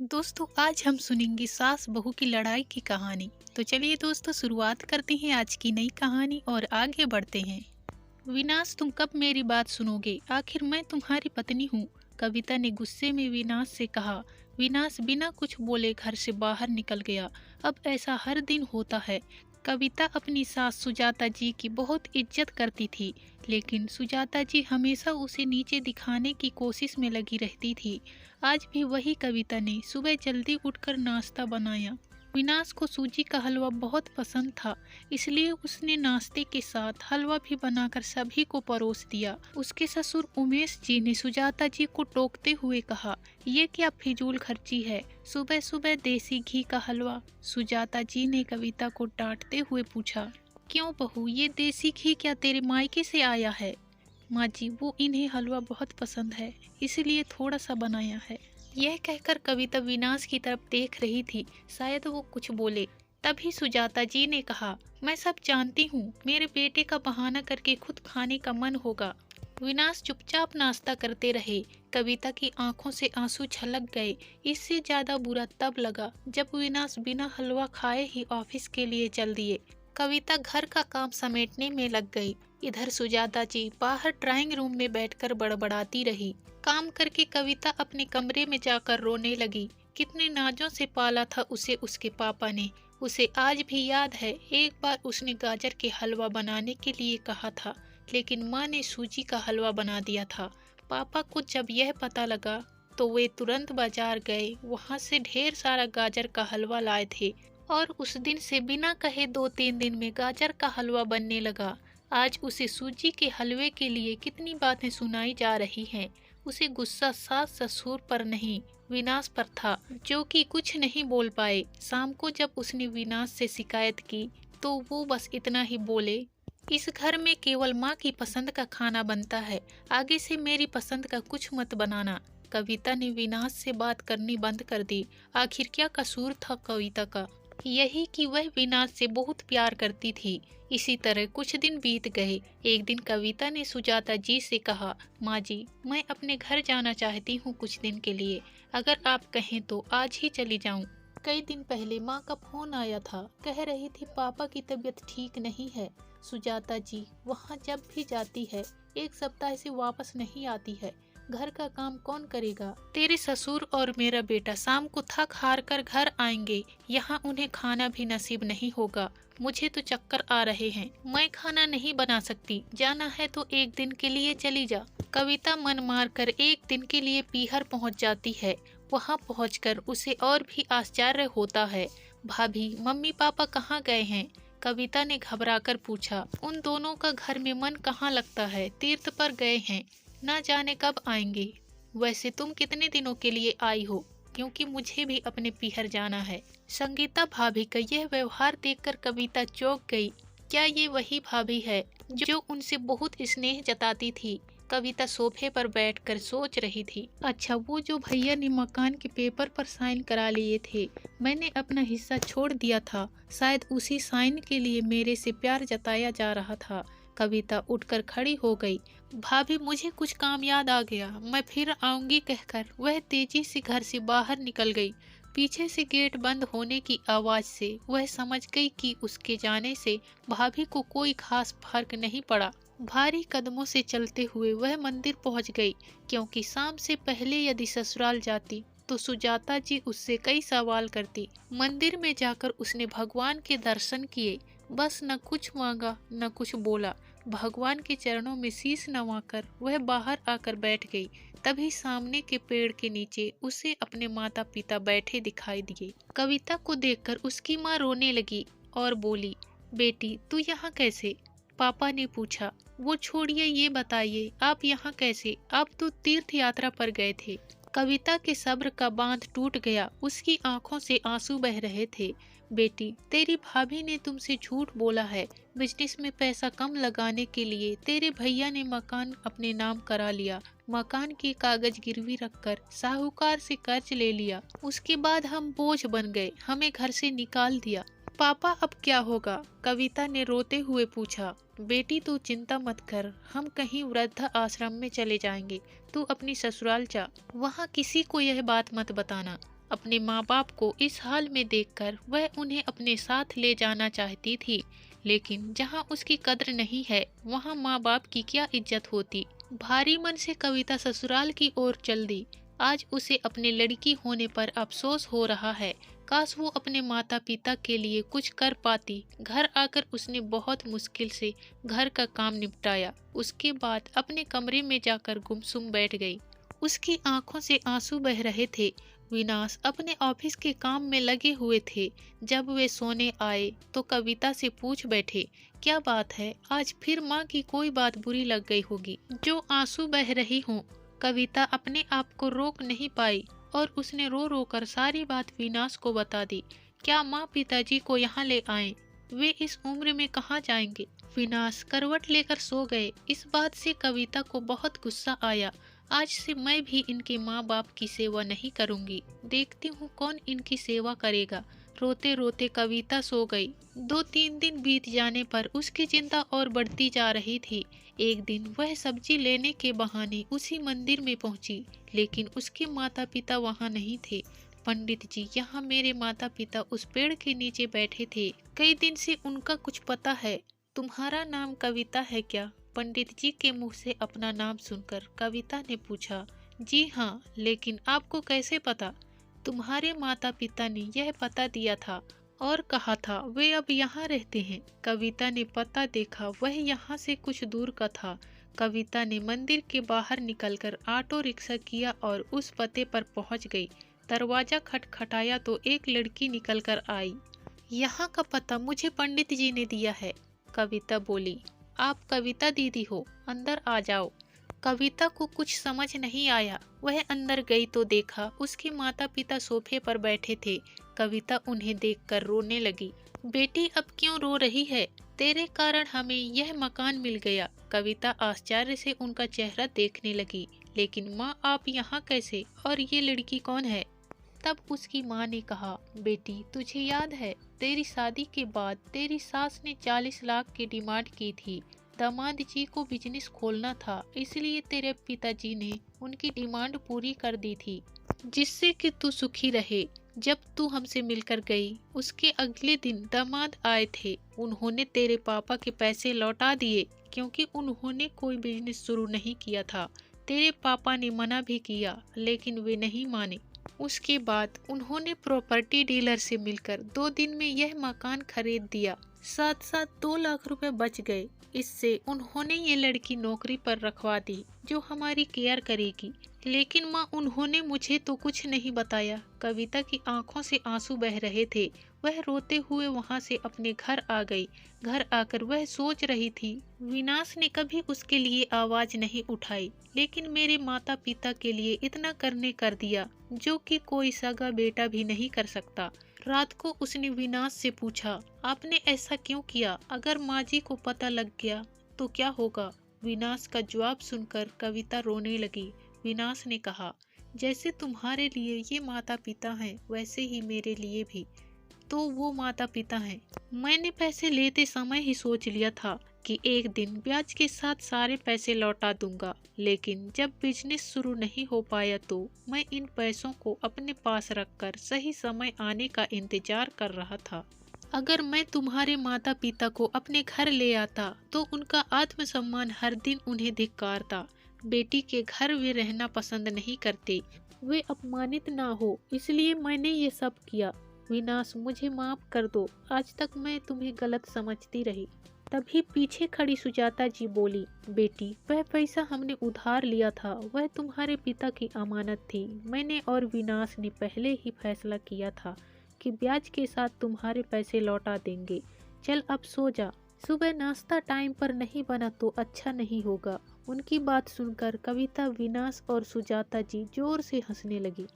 दोस्तों आज हम सुनेंगे सास बहू की लड़ाई की कहानी। तो चलिए दोस्तों शुरुआत करते हैं आज की नई कहानी और आगे बढ़ते हैं। विनाश, तुम कब मेरी बात सुनोगे? आखिर मैं तुम्हारी पत्नी हूँ। कविता ने गुस्से में विनाश से कहा। विनाश बिना कुछ बोले घर से बाहर निकल गया। अब ऐसा हर दिन होता है। कविता अपनी सास सुजाता जी की बहुत इज्जत करती थी, लेकिन सुजाता जी हमेशा उसे नीचे दिखाने की कोशिश में लगी रहती थी। आज भी वही कविता ने सुबह जल्दी उठकर नाश्ता बनाया। विनाश को सूजी का हलवा बहुत पसंद था, इसलिए उसने नाश्ते के साथ हलवा भी बनाकर सभी को परोस दिया। उसके ससुर उमेश जी ने सुजाता जी को टोकते हुए कहा, ये क्या फिजूल खर्ची है, सुबह सुबह देसी घी का हलवा। सुजाता जी ने कविता को डांटते हुए पूछा, क्यों बहू, ये देसी घी क्या तेरे मायके से आया है? माँ जी, वो इन्हें हलवा बहुत पसंद है, इसलिए थोड़ा सा बनाया है। यह कहकर कविता विनाश की तरफ देख रही थी, शायद वो कुछ बोले। तभी सुजाता जी ने कहा, मैं सब जानती हूँ, मेरे बेटे का बहाना करके खुद खाने का मन होगा। विनाश चुपचाप नाश्ता करते रहे। कविता की आंखों से आंसू छलक गए। इससे ज्यादा बुरा तब लगा जब विनाश बिना हलवा खाए ही ऑफिस के लिए चल दिए। कविता घर का काम समेटने में लग गई। इधर सुजाता जी बाहर ड्राइंग रूम में बैठकर बड़बड़ाती रही। काम करके कविता अपने कमरे में जाकर रोने लगी। कितने नाजों से पाला था उसे उसके पापा ने। उसे आज भी याद है, एक बार उसने गाजर के हलवा बनाने के लिए कहा था, लेकिन माँ ने सूजी का हलवा बना दिया था। पापा को जब यह पता लगा तो वे तुरंत बाजार गए। वहाँ से ढेर सारा गाजर का हलवा लाए थे और उस दिन से बिना कहे 2-3 दिन में गाजर का हलवा बनने लगा। आज उसे सूजी के हलवे के लिए कितनी बातें सुनाई जा रही हैं। उसे गुस्सा सास ससुर पर नहीं, विनाश पर था, जो कि कुछ नहीं बोल पाए। शाम को जब उसने विनाश से शिकायत की तो वो बस इतना ही बोले, इस घर में केवल माँ की पसंद का खाना बनता है, आगे से मेरी पसंद का कुछ मत बनाना। कविता ने विनाश से बात करनी बंद कर दी। आखिर क्या कसूर था कविता का? यही कि वह विनाश से बहुत प्यार करती थी। इसी तरह कुछ दिन बीत गए। एक दिन कविता ने सुजाता जी से कहा, माँ जी, मैं अपने घर जाना चाहती हूँ कुछ दिन के लिए, अगर आप कहें तो आज ही चली जाऊँ। कई दिन पहले माँ का फोन आया था, कह रही थी पापा की तबीयत ठीक नहीं है। सुजाता जी वहाँ जब भी जाती है 1 सप्ताह से वापस नहीं आती है। घर का काम कौन करेगा? तेरे ससुर और मेरा बेटा शाम को थक हार कर घर आएंगे, यहाँ उन्हें खाना भी नसीब नहीं होगा। मुझे तो चक्कर आ रहे हैं, मैं खाना नहीं बना सकती, जाना है तो 1 दिन के लिए चली जा। कविता मन मार कर 1 दिन के लिए पीहर पहुँच जाती है। वहाँ पहुँचकर उसे और भी आश्चर्य होता है। भाभी, मम्मी पापा कहाँ गए हैं? कविता ने घबराकर पूछा। उन दोनों का घर में मन कहाँ लगता है, तीर्थ पर गए हैं, ना जाने कब आएंगे। वैसे तुम कितने दिनों के लिए आई हो? क्योंकि मुझे भी अपने पीहर जाना है। संगीता भाभी का यह व्यवहार देखकर कविता चौंक गई। क्या ये वही भाभी है जो उनसे बहुत स्नेह जताती थी? कविता सोफे पर बैठकर सोच रही थी। अच्छा, वो जो भैया ने मकान के पेपर पर साइन करा लिए थे, मैंने अपना हिस्सा छोड़ दिया था, शायद उसी साइन के लिए मेरे से प्यार जताया जा रहा था। कविता उठकर खड़ी हो गई। भाभी, मुझे कुछ काम याद आ गया, मैं फिर आऊंगी कहकर वह तेजी से घर से बाहर निकल गई। पीछे से गेट बंद होने की आवाज से वह समझ गई कि उसके जाने से भाभी को कोई खास फर्क नहीं पड़ा। भारी कदमों से चलते हुए वह मंदिर पहुंच गई, क्योंकि शाम से पहले यदि ससुराल जाती तो सुजाता जी उससे कई सवाल करती। मंदिर में जाकर उसने भगवान के दर्शन किए, बस न कुछ मांगा न कुछ बोला। भगवान के चरणों में शीश नवाकर वह बाहर आकर बैठ गई। तभी सामने के पेड़ के नीचे उसे अपने माता पिता बैठे दिखाई दिए। कविता को देखकर उसकी माँ रोने लगी और बोली, बेटी तू यहाँ कैसे? पापा ने पूछा। वो छोड़िए, ये बताइए आप यहाँ कैसे? आप तो तीर्थ यात्रा पर गए थे। कविता के सब्र का बांध टूट गया, उसकी आंखों से आंसू बह रहे थे। बेटी, तेरी भाभी ने तुमसे झूठ बोला है। बिजनेस में पैसा कम लगाने के लिए तेरे भैया ने मकान अपने नाम करा लिया। मकान के कागज गिरवी रखकर साहूकार से कर्ज ले लिया। उसके बाद हम बोझ बन गए, हमें घर से निकाल दिया। पापा अब क्या होगा? कविता ने रोते हुए पूछा। बेटी तू चिंता मत कर, हम कहीं वृद्ध आश्रम में चले जाएंगे, तू अपनी ससुराल जा, वहाँ किसी को यह बात मत बताना। अपने माँ बाप को इस हाल में देखकर वह उन्हें अपने साथ ले जाना चाहती थी, लेकिन जहाँ उसकी कद्र नहीं है वहाँ माँ बाप की क्या इज्जत होती। भारी मन से कविता ससुराल की ओर चल दी। आज उसे अपने लड़की होने पर अफसोस हो रहा है। काश वो अपने माता पिता के लिए कुछ कर पाती। घर आकर उसने बहुत मुश्किल से घर का काम निपटाया। उसके बाद अपने कमरे में जाकर गुमसुम बैठ गई। उसकी आंखों से आंसू बह रहे थे। विनाश अपने ऑफिस के काम में लगे हुए थे। जब वे सोने आए तो कविता से पूछ बैठे, क्या बात है, आज फिर माँ की कोई बात बुरी लग गई होगी जो आंसू बह रही हूँ। कविता अपने आप को रोक नहीं पाई और उसने रो रो कर सारी बात विनाश को बता दी। क्या माँ पिताजी को यहाँ ले आए? वे इस उम्र में कहाँ जाएंगे? विनाश करवट लेकर सो गए। इस बात से कविता को बहुत गुस्सा आया। आज से मैं भी इनके माँ बाप की सेवा नहीं करूंगी। देखती हूँ कौन इनकी सेवा करेगा। रोते रोते कविता सो गई। 2-3 दिन बीत जाने पर उसकी चिंता और बढ़ती जा रही थी। एक दिन वह सब्जी लेने के बहाने उसी मंदिर में पहुंची, लेकिन उसके माता पिता वहां नहीं थे। पंडित जी, यहाँ मेरे माता पिता उस पेड़ के नीचे बैठे थे। कई दिन से उनका कुछ पता है। तुम्हारा नाम कविता है क्या? पंडित जी के मुंह से अपना नाम सुनकर कविता ने पूछा। जी हाँ, लेकिन आपको कैसे पता? तुम्हारे माता पिता ने यह पता दिया था और कहा था वे अब यहाँ रहते हैं। कविता ने पता देखा, वह यहाँ से कुछ दूर का था। कविता ने मंदिर के बाहर निकलकर ऑटो रिक्शा किया और उस पते पर पहुँच गई। दरवाजा खटखटाया तो एक लड़की निकलकर आई। यहाँ का पता मुझे पंडित जी ने दिया है, कविता बोली। आप कविता दीदी हो, अंदर आ जाओ। कविता को कुछ समझ नहीं आया। वह अंदर गई तो देखा उसके माता पिता सोफे पर बैठे थे। कविता उन्हें देखकर रोने लगी। बेटी, अब क्यों रो रही है? तेरे कारण हमें यह मकान मिल गया। कविता आश्चर्य से उनका चेहरा देखने लगी। लेकिन माँ, आप यहाँ कैसे? और ये लड़की कौन है? तब उसकी माँ ने कहा, बेटी तुझे याद है, तेरी शादी के बाद तेरी सास ने 40 लाख की डिमांड की थी। दामाद जी को बिजनेस खोलना था, इसलिए तेरे पिताजी ने उनकी डिमांड पूरी कर दी थी, जिससे कि तू सुखी रहे। जब तू हमसे मिलकर गई उसके अगले दिन दामाद आए थे। उन्होंने तेरे पापा के पैसे लौटा दिए, क्योंकि उन्होंने कोई बिजनेस शुरू नहीं किया था। तेरे पापा ने मना भी किया, लेकिन वे नहीं माने। उसके बाद उन्होंने प्रॉपर्टी डीलर से मिलकर 2 दिन में यह मकान खरीद दिया। साथ साथ 2 लाख रुपए बच गए। इससे उन्होंने ये लड़की नौकरी पर रखवा दी जो हमारी केयर करेगी। लेकिन माँ, उन्होंने मुझे तो कुछ नहीं बताया। कविता की आंखों से आंसू बह रहे थे। वह रोते हुए वहां से अपने घर आ गई। घर आकर वह सोच रही थी, विनाश ने कभी उसके लिए आवाज नहीं उठाई, लेकिन मेरे माता पिता के लिए इतना करने कर दिया जो कि कोई सगा बेटा भी नहीं कर सकता। रात को उसने विनाश से पूछा, आपने ऐसा क्यों किया? अगर माँ जी को पता लग गया तो क्या होगा? विनाश का जवाब सुनकर कविता रोने लगी। विनाश ने कहा, जैसे तुम्हारे लिए ये माता पिता हैं, वैसे ही मेरे लिए भी तो वो माता पिता हैं। मैंने पैसे लेते समय ही सोच लिया था कि एक दिन ब्याज के साथ सारे पैसे लौटा दूंगा, लेकिन जब बिजनेस शुरू नहीं हो पाया तो मैं इन पैसों को अपने पास रखकर सही समय आने का इंतजार कर रहा था। अगर मैं तुम्हारे माता पिता को अपने घर ले आता तो उनका आत्मसम्मान हर दिन उन्हें धिक्कारता। बेटी के घर वे रहना पसंद नहीं करते, वे अपमानित ना हो, इसलिए मैंने ये सब किया। विनाश, मुझे माफ कर दो, आज तक मैं तुम्हें गलत समझती रही। तभी पीछे खड़ी सुजाता जी बोली, बेटी वह पैसा हमने उधार लिया था, वह तुम्हारे पिता की अमानत थी। मैंने और विनाश ने पहले ही फैसला किया था कि ब्याज के साथ तुम्हारे पैसे लौटा देंगे। चल अब सो जा, सुबह नाश्ता टाइम पर नहीं बना तो अच्छा नहीं होगा। उनकी बात सुनकर कविता, विनाश और सुजाता जी जोर से हंसने लगी।